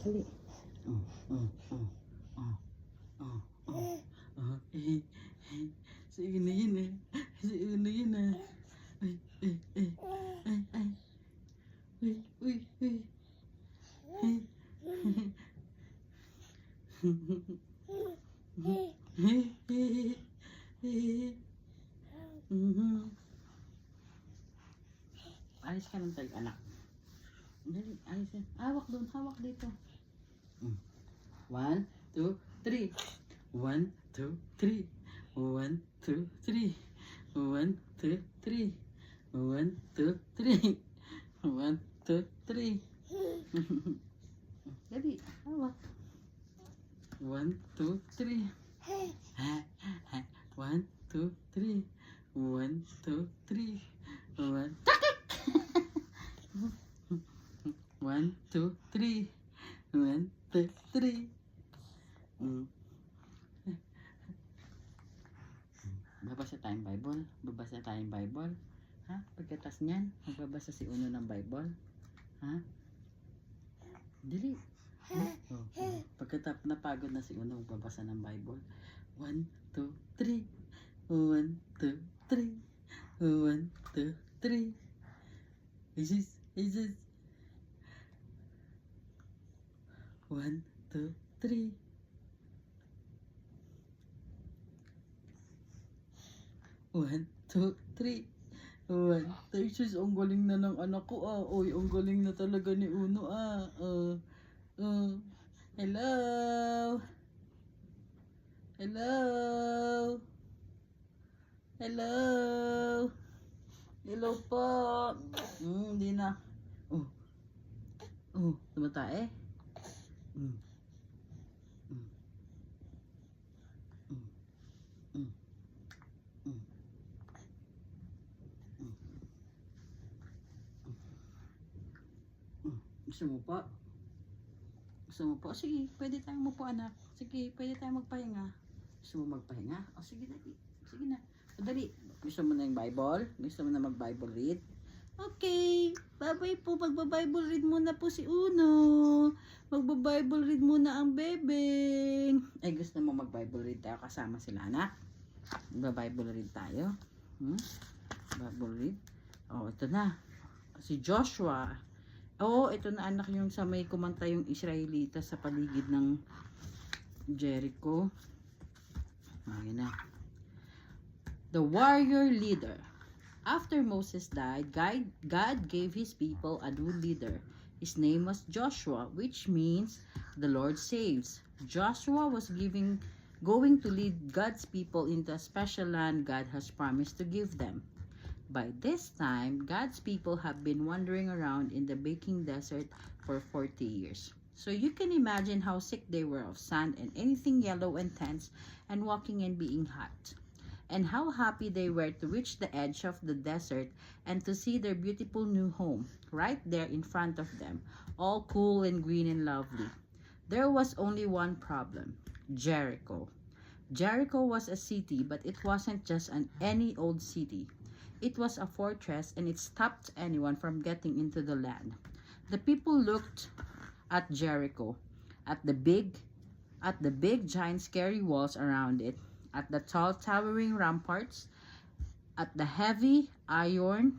Dali. Oh, oh, oh, oh, oh, oh, oh. Sige na yun eh. Sige na yun eh. Ay, ay, ay, ay, ay. Uy, uy, uy. Ay. Alis ka ng tag, anak. Dali, alis yan. Hawak doon, hawak dito. 1, 2, 3. 1, 2, 3. 1, 2, 3. 1, 2, 3. 1, 2, 3. 1, 2, 3. Dali, hawak. 1, 2, 3. 1, 2, 3. 1, 2, 3. 1, 1, 2, 3. 1, 2, 3. Babasa tayong Bible. Babasa tayong Bible. Ha? Pagkatas niyan, magbabasa si Uno ng Bible. Ha? Dali. Oh. Pagkatap napagod na si Uno, magbabasa ng Bible. 1, 2, 3. 1, 2, 3. 1, 2, 3. Jesus, Jesus. 1, 2, 3. 1, 2, 3. 1, 2, Jesus, ang galing na ng anak ko ah. Oy, ang galing na talaga ni Uno ah. Hello. Hello. Hello. Hello po. Hindi na. Tumatae. Gusto mo pa? Gusto mo pa? Sige, pwede tayong mupo anak. Sige, pwede tayong magpahinga. Gusto mo magpahinga? O sige, dali. Sige na. O dali. Gusto mo na yung Bible? Gusto mo na mag-Bible read? Okay. Bye-bye po. Magba-Bible read muna po si Uno. Magba-Bible read muna ang bebeng. Ay, gusto mo mag-Bible read tayo kasama sila anak? Magba-Bible read tayo? Bible read? Oh, ito na. Si Joshua. Oo, ito na anak yung sa may kumanta yung Israelita sa paligid ng Jericho. Ayun na. The warrior leader. After Moses died, God gave his people a new leader. His name was Joshua, which means the Lord saves. Joshua was going to lead God's people into a special land God has promised to give them. By this time, God's people have been wandering around in the baking desert for 40 years. So you can imagine how sick they were of sand and anything yellow and tense and walking and being hot. And how happy they were to reach the edge of the desert and to see their beautiful new home right there in front of them, all cool and green and lovely. There was only one problem: Jericho. Jericho was a city, but it wasn't just any old city. It was a fortress, and it stopped anyone from getting into the land. The people looked at Jericho, at the big giant scary walls around it, at the tall towering ramparts, at the heavy iron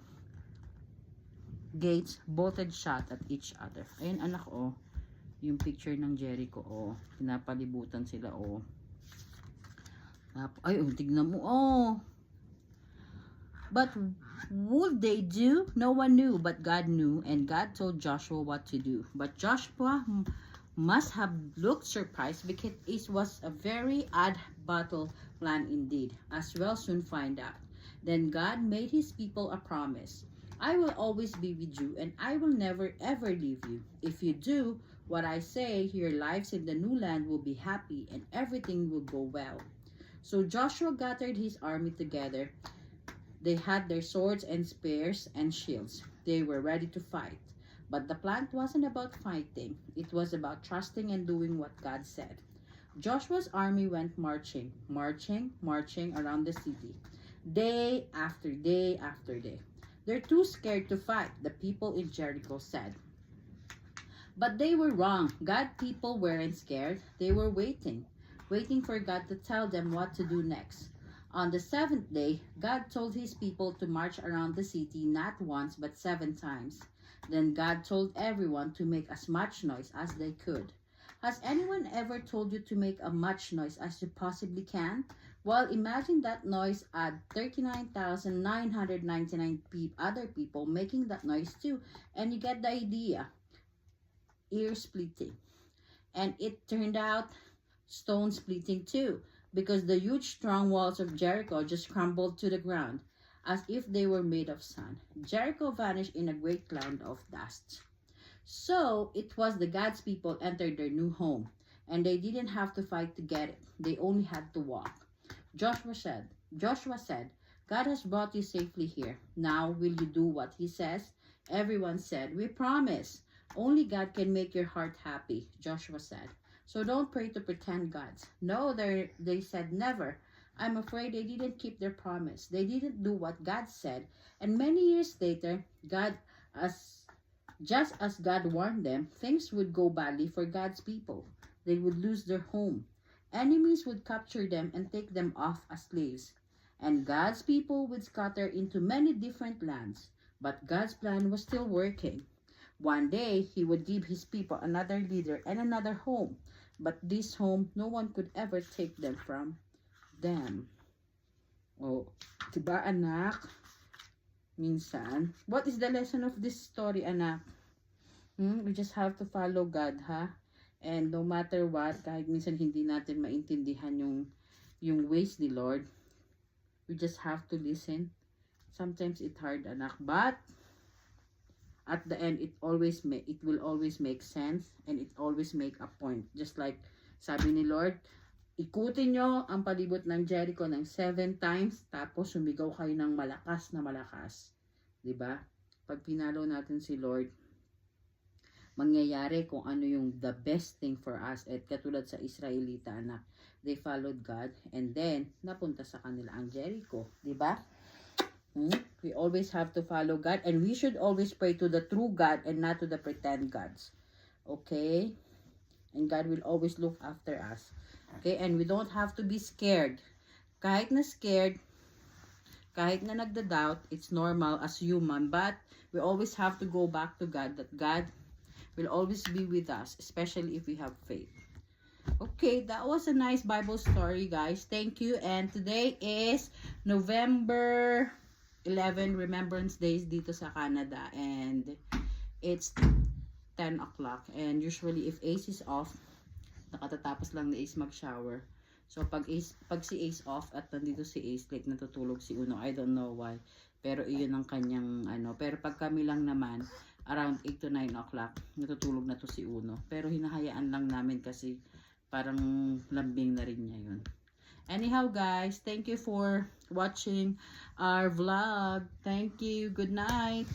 gates bolted shut at each other. Ayun anak oh, yung picture ng Jericho oh, pinapalibutan sila oh. Ay, tignan mo oh. But would they do? No one knew, but God knew, and God told Joshua what to do. But Joshua must have looked surprised because it was a very odd battle plan indeed, as we'll soon find out. Then God made his people a promise. I will always be with you, and I will never ever leave you. If you do what I say, your lives in the new land will be happy, and everything will go well. So Joshua gathered his army together. They had their swords and spears and shields. They were ready to fight. But the plan wasn't about fighting. It was about trusting and doing what God said. Joshua's army went marching around the city, day after day after day. They're too scared to fight, the people in Jericho said. But they were wrong. God people weren't scared. They were waiting for God to tell them what to do next. On the seventh day, God told his people to march around the city not once but 7 times. Then God told everyone to make as much noise as they could. Has anyone ever told you to make as much noise as you possibly can? Well, imagine that noise at 39,999 other people making that noise too, and you get the idea. Ear splitting. And it turned out stone splitting too, because the huge strong walls of Jericho just crumbled to the ground as if they were made of sand. Jericho vanished in a great cloud of dust. So it was the God's people entered their new home, and they didn't have to fight to get it. They only had to walk. Joshua said, God has brought you safely here. Now will you do what he says? Everyone said, we promise. Only God can make your heart happy, Joshua said. So don't pray to pretend gods. No, they said never. I'm afraid they didn't keep their promise. They didn't do what God said. And many years later, just as God warned them, things would go badly for God's people. They would lose their home. Enemies would capture them and take them off as slaves. And God's people would scatter into many different lands. But God's plan was still working. One day, he would give his people another leader and another home. But this home, no one could ever take them from them. Oh, diba anak? Minsan, what is the lesson of this story, anak? We just have to follow God, ha? And no matter what, kahit minsan hindi natin maintindihan yung ways ni Lord, we just have to listen. Sometimes it's hard, anak, but at the end, it will always make sense, and it always make a point. Just like sabi ni Lord, ikutin nyo ang palibot ng Jericho ng 7 times, tapos sumigaw kayo ng malakas na malakas. Diba? Pag pinalo natin si Lord, mangyayari kung ano yung the best thing for us. At katulad sa Israelita, anak, they followed God, and then napunta sa kanila ang Jericho. Diba? We always have to follow God, and we should always pray to the true God and not to the pretend gods. Okay? And God will always look after us. Okay? And we don't have to be scared. Kahit na scared, kahit na nagda-doubt, it's normal as human, but we always have to go back to God, that God will always be with us, especially if we have faith. Okay, that was a nice Bible story, guys. Thank you. And today is November 11 Remembrance Days dito sa Canada, and it's 10 o'clock, and usually if Ace is off, nakatatapos lang ni Ace mag-shower. So pag si Ace off at nandito si Ace, like natutulog si Uno, I don't know why, pero iyon ang kanyang pero pag kami lang naman around 8 to 9 o'clock natutulog na to si Uno, pero hinahayaan lang namin kasi parang lambing na rin niya yun. Anyhow, guys, thank you for watching our vlog. Thank you. Good night.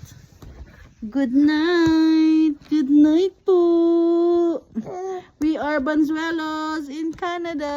Good night. Good night po. We are Banzuelos in Canada.